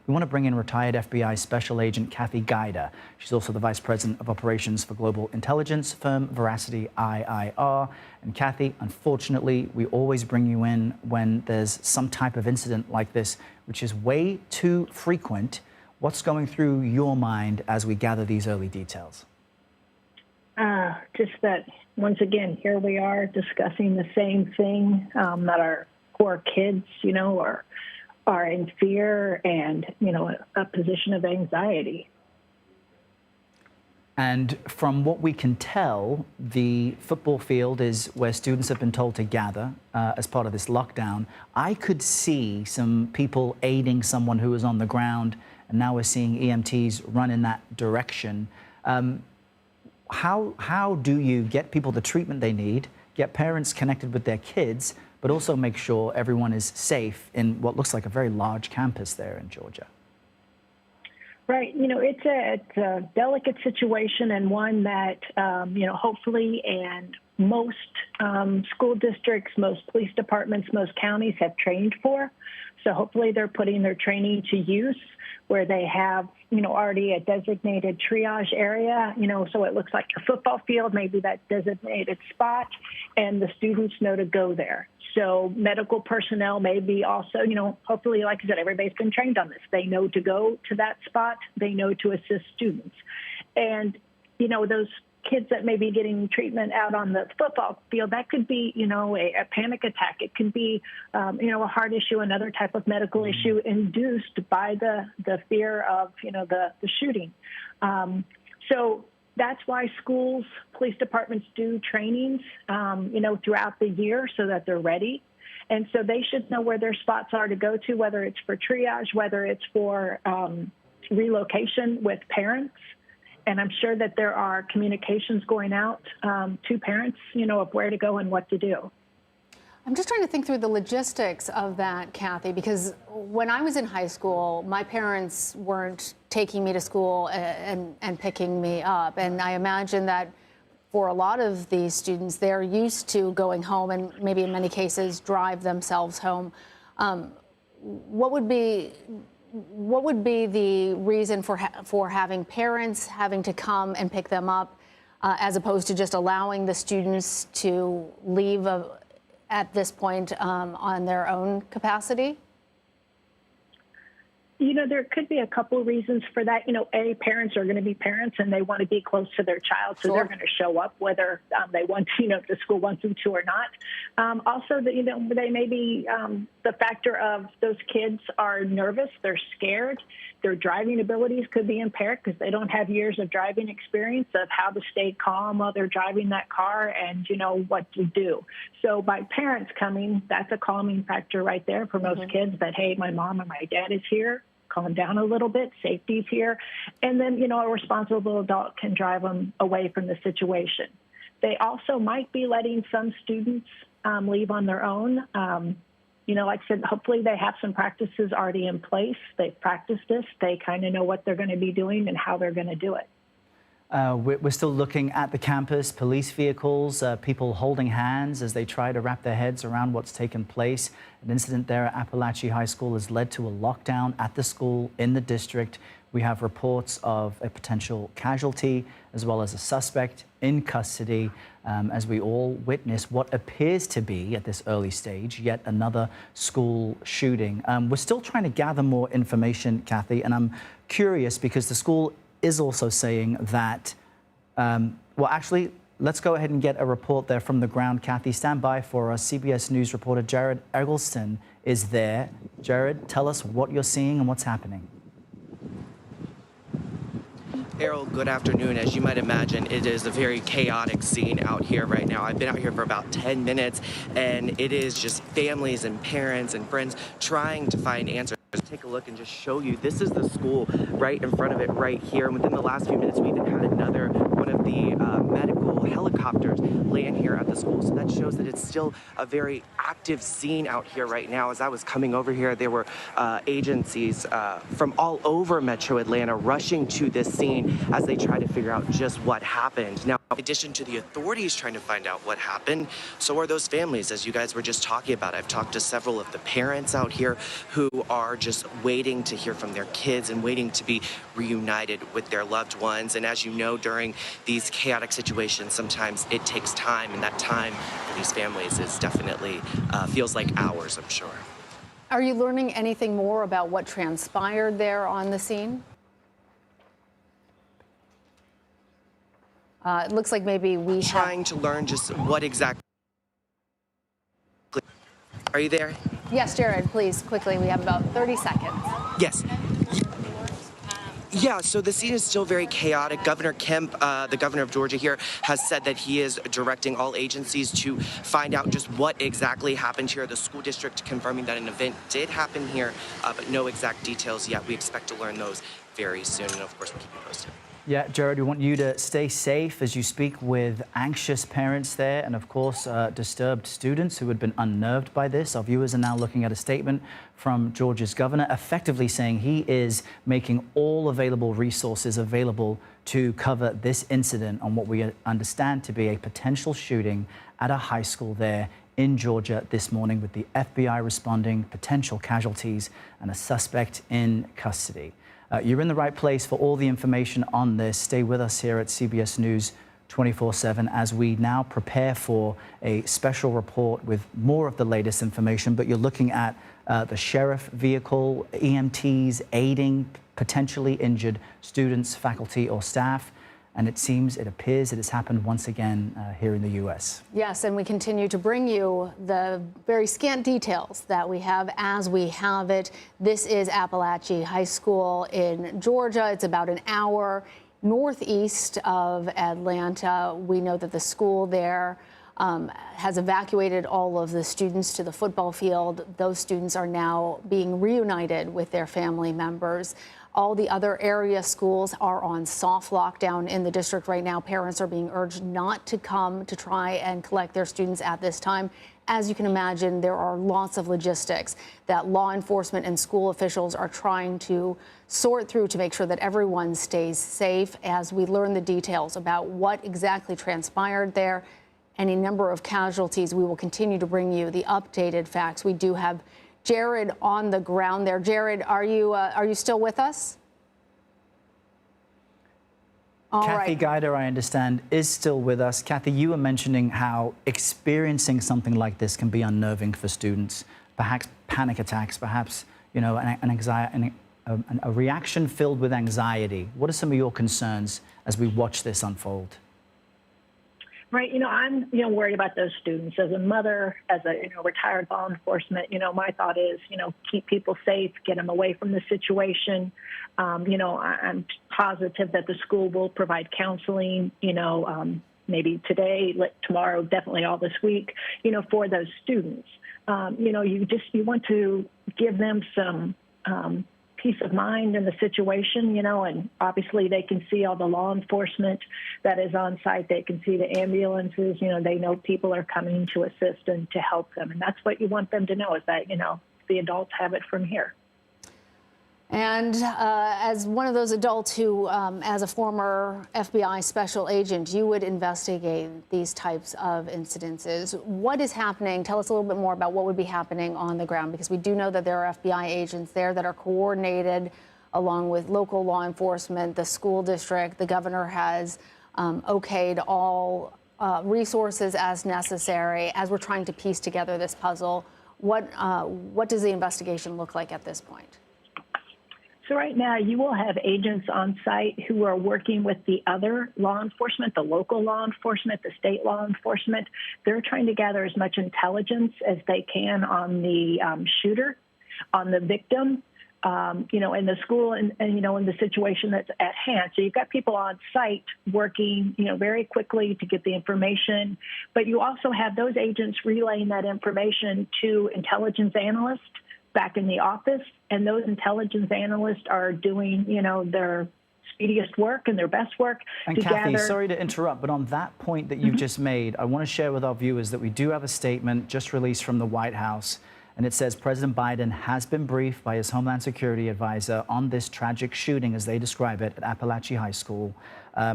we want to bring in retired FBI Special Agent Kathy Guida. She's also the Vice President of Operations for global intelligence firm Veracity IIR. And Kathy, unfortunately, we always bring you in when there's some type of incident like this, which is way too frequent. What's going through your mind as we gather these early details? Just that, once again, here we are discussing the same thing, that our poor kids, are in fear and, a position of anxiety. And from what we can tell, the football field is where students have been told to gather as part of this lockdown. I could see some people aiding someone who was on the ground, and now we're seeing EMTs run in that direction. How do you get people the treatment they need, get parents connected with their kids, but also make sure everyone is safe in what looks like a very large campus there in Georgia? Right. It's a delicate situation, and one that, hopefully, and most school districts, most police departments, most counties have trained for. So hopefully they're putting their training to use where they have, already a designated triage area, so it looks like your football field, maybe that designated spot, and the students know to go there. So medical personnel may be also, hopefully, like I said, everybody's been trained on this. They know to go to that spot. They know to assist students. And, those kids that may be getting treatment out on the football field, that could be, a panic attack. It could be, a heart issue, another type of medical issue induced by the fear of, the shooting. So that's why schools, police departments do trainings, throughout the year so that they're ready. And so they should know where their spots are to go to, whether it's for triage, whether it's for relocation with parents. And I'm sure that there are communications going out to parents, of where to go and what to do. I'm just trying to think through the logistics of that, Kathy, because when I was in high school, my parents weren't taking me to school and picking me up. And I imagine that for a lot of these students, they're used to going home and maybe in many cases drive themselves home. What would be the reason for having parents having to come and pick them up as opposed to just allowing the students to leave at this point on their own capacity? There could be a couple of reasons for that. Parents are going to be parents and they want to be close to their child, so Sure. they're going to show up whether they want to, if the school wants them to or not. Also, they may be the factor of those kids are nervous, they're scared, their driving abilities could be impaired because they don't have years of driving experience of how to stay calm while they're driving that car and, what to do. So by parents coming, that's a calming factor right there for most kids that, hey, my mom and my dad is here. Calm down a little bit, safety's here. And then, a responsible adult can drive them away from the situation. They also might be letting some students leave on their own. Like I said, hopefully they have some practices already in place. They've practiced this. They kind of know what they're going to be doing and how they're going to do it. We're still looking at the campus, police vehicles, people holding hands as they try to wrap their heads around what's taken place. An incident there at Apalachee High School has led to a lockdown at the school in the district. We have reports of a potential casualty as well as a suspect in custody as we all witness what appears to be, at this early stage, yet another school shooting. We're still trying to gather more information, Kathy, and I'm curious because the school is also saying that, well, actually, let's go ahead and get a report there from the ground. Kathy, stand by for us. CBS News reporter Jared Eggleston is there. Jared, tell us what you're seeing and what's happening. Errol, good afternoon. As you might imagine, it is a very chaotic scene out here right now. I've been out here for about 10 minutes, and it is just families and parents and friends trying to find answers. Take a look and just show you. This is the school right in front of it right here. And within the last few minutes, we even had another one of the medical helicopters land here at the school. So that shows that it's still a very active scene out here right now. As I was coming over here, there were agencies from all over Metro Atlanta rushing to this scene as they try to figure out just what happened. Now, in addition to the authorities trying to find out what happened, so are those families, as you guys were just talking about. I've talked to several of the parents out here who are just just waiting to hear from their kids and waiting to be reunited with their loved ones. And as you know, during these chaotic situations, sometimes it takes time, and that time for these families is definitely feels like hours, I'm sure. Are you learning anything more about what transpired there on the scene? It looks like maybe we trying to learn just what exactly. Are you there? Yes, Jared, please, quickly. We have about 30 seconds. Yes. Yeah, so the scene is still very chaotic. Governor Kemp, the governor of Georgia here, has said that he is directing all agencies to find out just what exactly happened here. The school district confirming that an event did happen here, but no exact details yet. We expect to learn those very soon, and of course, we'll keep you posted. Yeah, Jared, we want you to stay safe as you speak with anxious parents there and, of course, disturbed students who had been unnerved by this. Our viewers are now looking at a statement from Georgia's governor effectively saying he is making all available resources available to cover this incident on what we understand to be a potential shooting at a high school there in Georgia this morning, with the FBI responding, potential casualties, and a suspect in custody. You're in the right place for all the information on this. Stay with us here at CBS News 24/7 as we now prepare for a special report with more of the latest information. But you're looking at the sheriff vehicle, EMTs aiding potentially injured students, faculty, or staff. And it appears it has happened once again here in the U.S. Yes, and we continue to bring you the very scant details that we have as we have it. This is Apalachee High School in Georgia. It's about an hour northeast of Atlanta. We know that the school there has evacuated all of the students to the football field. Those students are now being reunited with their family members. All the other area schools are on soft lockdown in the district right now. Parents are being urged not to come to try and collect their students at this time. As you can imagine, there are lots of logistics that law enforcement and school officials are trying to sort through to make sure that everyone stays safe as we learn the details about what exactly transpired there. Any number of casualties. We will continue to bring you the updated facts. We do have Jared on the ground there. Jared, are you still with us? Kathy Guider, I understand, is still with us. Kathy, you were mentioning how experiencing something like this can be unnerving for students, perhaps panic attacks, perhaps, you know, a reaction filled with anxiety. What are some of your concerns as we watch this unfold? Right. I'm, worried about those students. As a mother, as a, retired law enforcement, my thought is, keep people safe, get them away from the situation. I'm positive that the school will provide counseling, maybe today, tomorrow, definitely all this week, for those students. You want to give them some peace of mind in the situation, and obviously they can see all the law enforcement that is on site. They can see the ambulances, they know people are coming to assist and to help them. And that's what you want them to know, is that, the adults have it from here. And as one of those adults who, as a former FBI special agent, you would investigate these types of incidences. What is happening? Tell us a little bit more about what would be happening on the ground, because we do know that there are FBI agents there that are coordinated along with local law enforcement, the school district. The governor has okayed all resources as necessary. As we're trying to piece together this puzzle, what does the investigation look like at this point? So right now, you will have agents on site who are working with the other law enforcement, the local law enforcement, the state law enforcement. They're trying to gather as much intelligence as they can on the shooter, on the victim, in the school and in the situation that's at hand. So you've got people on site working, very quickly to get the information. But you also have those agents relaying that information to intelligence analysts back in the office, and those intelligence analysts are doing, their speediest work and their best work. And Kathy, sorry to interrupt, but on that point that you've just made, I want to share with our viewers that we do have a statement just released from the White House, and it says President Biden has been briefed by his Homeland Security advisor on this tragic shooting, as they describe it, at Apalachee High School.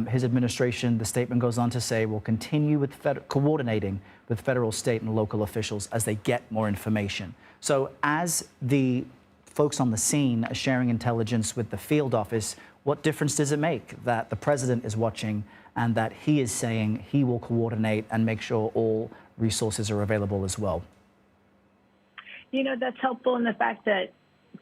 His administration, the statement goes on to say, will continue with coordinating with federal, state, and local officials as they get more information. So as the folks on the scene are sharing intelligence with the field office, what difference does it make that the president is watching and that he is saying he will coordinate and make sure all resources are available as well? You know, that's helpful in the fact that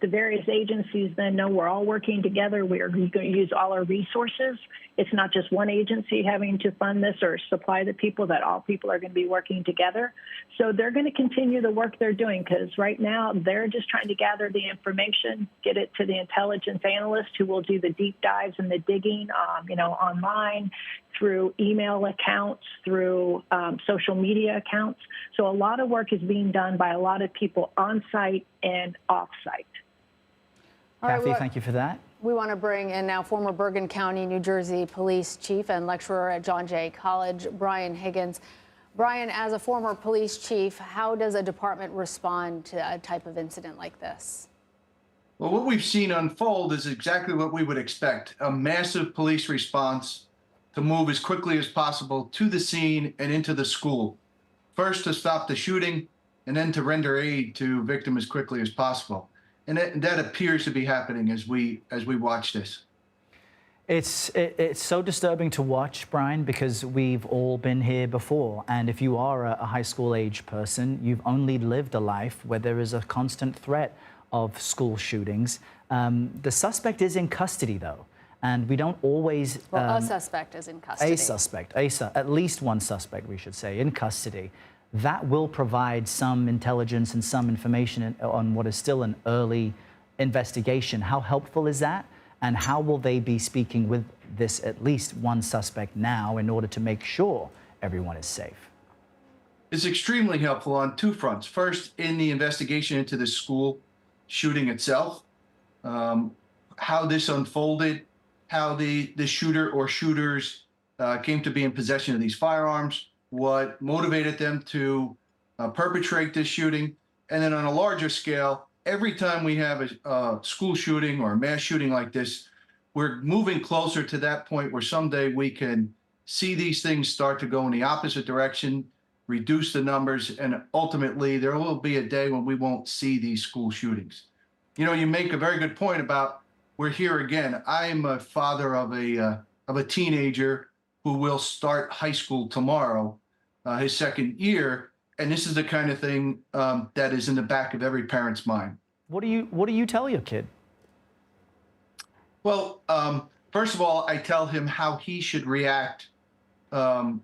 the various agencies then know we're all working together. We are going to use all our resources. It's not just one agency having to fund this or supply the people, that all people are going to be working together. So they're going to continue the work they're doing, because right now they're just trying to gather the information, get it to the intelligence analyst who will do the deep dives and the digging, online, through email accounts, through social media accounts. So a lot of work is being done by a lot of people on site and off site. Kathy, thank you for that. We want to bring in now former Bergen County, New Jersey police chief and lecturer at John Jay College, Brian Higgins. Brian, as a former police chief, how does a department respond to a type of incident like this? Well, what we've seen unfold is exactly what we would expect: a massive police response to move as quickly as possible to the scene and into the school. First to stop the shooting, and then to render aid to victim as quickly as possible. And that appears to be happening as we watch this. It's so disturbing to watch, Brian, because we've all been here before. And if you are a high school age person, you've only lived a life where there is a constant threat of school shootings. The suspect is in custody, though. And we don't always... Well, a suspect is in custody. At least one suspect, we should say, in custody. That will provide some intelligence and some information on what is still an early investigation. How helpful is that? And how will they be speaking with this at least one suspect now in order to make sure everyone is safe? It's extremely helpful on two fronts. First, in the investigation into the school shooting itself, how this unfolded, how the shooter or shooters came to be in possession of these firearms, what motivated them to perpetrate this shooting. And then on a larger scale, every time we have a school shooting or a mass shooting like this, we're moving closer to that point where someday we can see these things start to go in the opposite direction, reduce the numbers, and ultimately there will be a day when we won't see these school shootings. You know, you make a very good point about we're here again. I'm a father of a teenager who will start high school tomorrow, his second year, and this is the kind of thing that is in the back of every parent's mind. What do you tell your kid? Well, first of all, I tell him how he should react during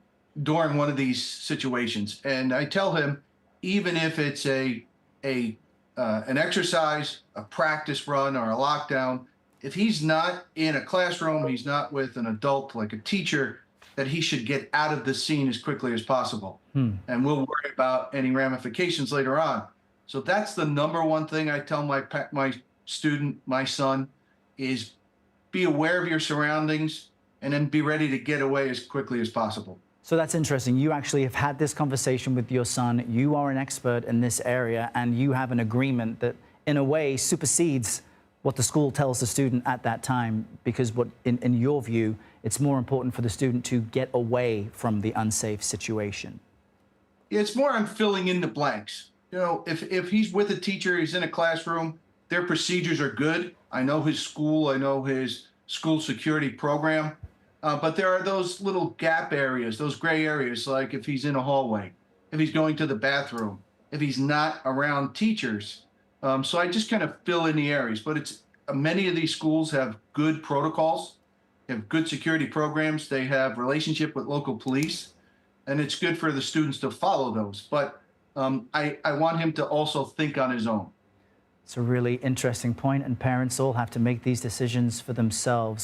one of these situations, and I tell him even if it's an exercise, a practice run, or a lockdown, if he's not in a classroom, he's not with an adult like a teacher, that he should get out of the scene as quickly as possible. And we'll worry about any ramifications later on. So that's the number one thing I tell my student, my son, is be aware of your surroundings and then be ready to get away as quickly as possible. So that's interesting. You actually have had this conversation with your son. You are an expert in this area, and you have an agreement that, in a way, supersedes what the school tells the student at that time, because in your view, it's more important for the student to get away from the unsafe situation. It's more I'm filling in the blanks. You know, if he's with a teacher, he's in a classroom, their procedures are good. I know his school, I know his school security program, but there are those little gap areas, those gray areas, like if he's in a hallway, if he's going to the bathroom, if he's not around teachers. So I just kind of fill in the areas, but it's many of these schools have good protocols, have good security programs, they have relationship with local police, and it's good for the students to follow those. But I want him to also think on his own. It's a really interesting point, and parents all have to make these decisions for themselves.